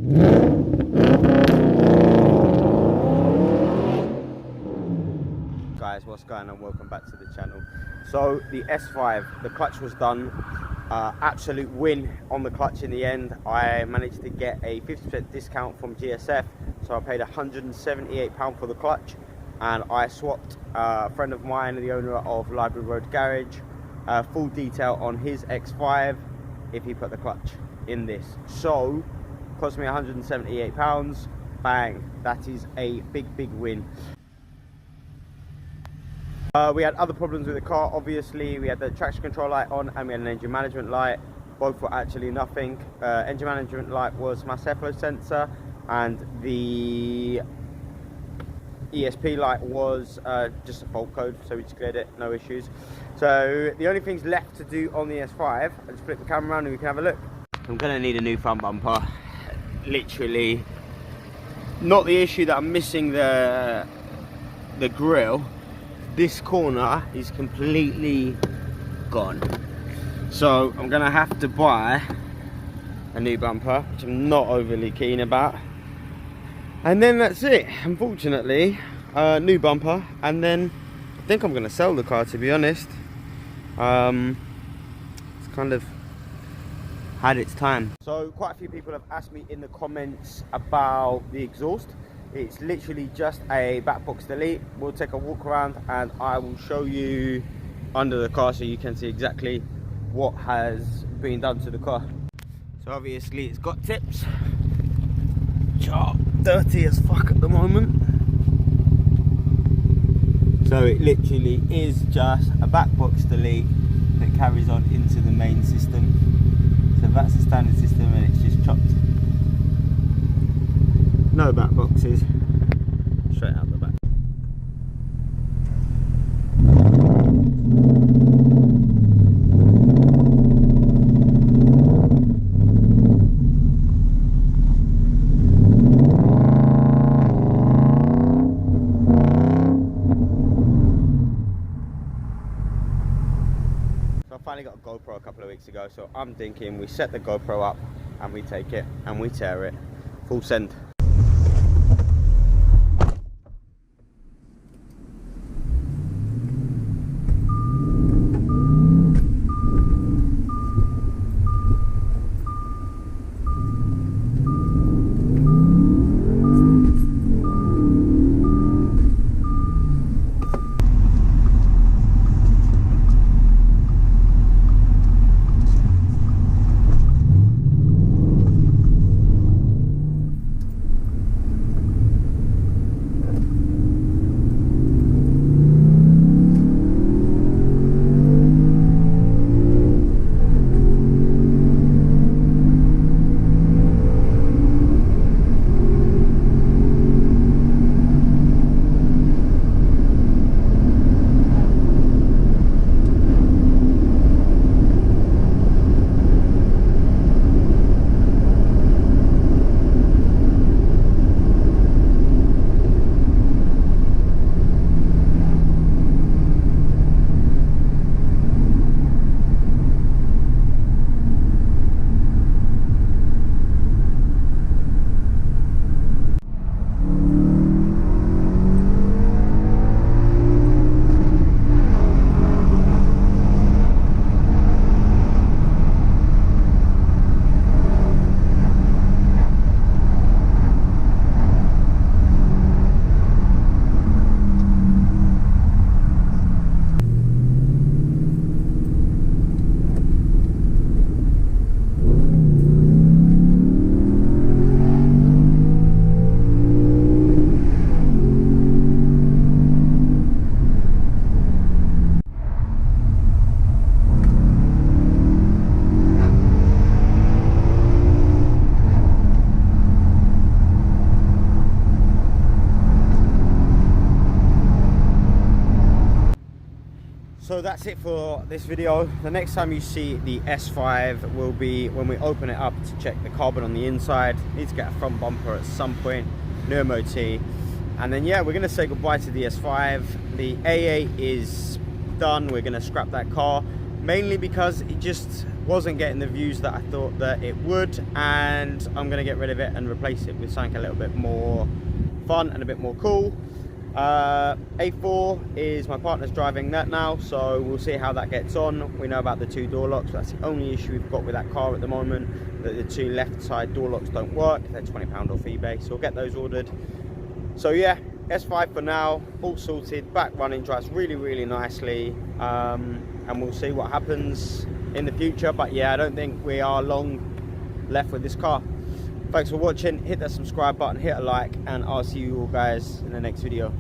Guys, what's going on? Welcome back to the channel. So the S5, the clutch was done. Absolute win on the clutch in the end. I managed to get a 50% discount from GSF, so I paid £178 for the clutch, and I swapped a friend of mine, the owner of Library Road Garage, full detail on his X5 if he put the clutch in this. So cost me £178. Bang, that is a big win. We had other problems with the car. Obviously we had the traction control light on and we had an engine management light. Both were actually nothing. Engine management light was my cepho sensor, and the ESP light was just a fault code, so we just cleared it, no issues. So the only things left to do on the S5, I'll just flip the camera around and we can have a look. I'm gonna need a new front bumper. Literally not the issue that I'm missing the grille. This corner is completely gone, so I'm gonna have to buy a new bumper, which I'm not overly keen about, and then that's it. Unfortunately, new bumper, and then I think I'm gonna sell the car, to be honest. It's kind of had its time. So quite a few people have asked me in the comments about the exhaust. It's literally just a back box delete. We'll take a walk around and I will show you under the car so you can see exactly what has been done to the car. So obviously it's got tips, which are dirty as fuck at the moment. So it literally is just a back box delete that carries on into the main system. So that's the standard system and it's just chopped. No back boxes, straight out the back. So I finally got a GoPro a couple of weeks ago, so I'm thinking we set the GoPro up and we take it and we tear it. Full send. So that's it for this video. The next time you see the S5 will be when we open it up to check the carbon on the inside. Need to get a front bumper at some point, new MOT, and then yeah, we're gonna say goodbye to the S5. The A8 is done. We're gonna scrap that car, mainly because it just wasn't getting the views that I thought that it would, and I'm going to get rid of it and replace it with something a little bit more fun and a bit more cool. A4 is my partner's driving that now, so we'll see how that gets on. We know about the 2 door locks. That's the only issue we've got with that car at the moment, that the 2 left side door locks don't work. They're £20 off eBay, so we'll get those ordered. So yeah, S5 for now, all sorted, back running, drives really nicely, and we'll see what happens in the future. But yeah, I don't think we are long left with this car. Thanks for watching. Hit that subscribe button, hit a like, and I'll see you all guys in the next video.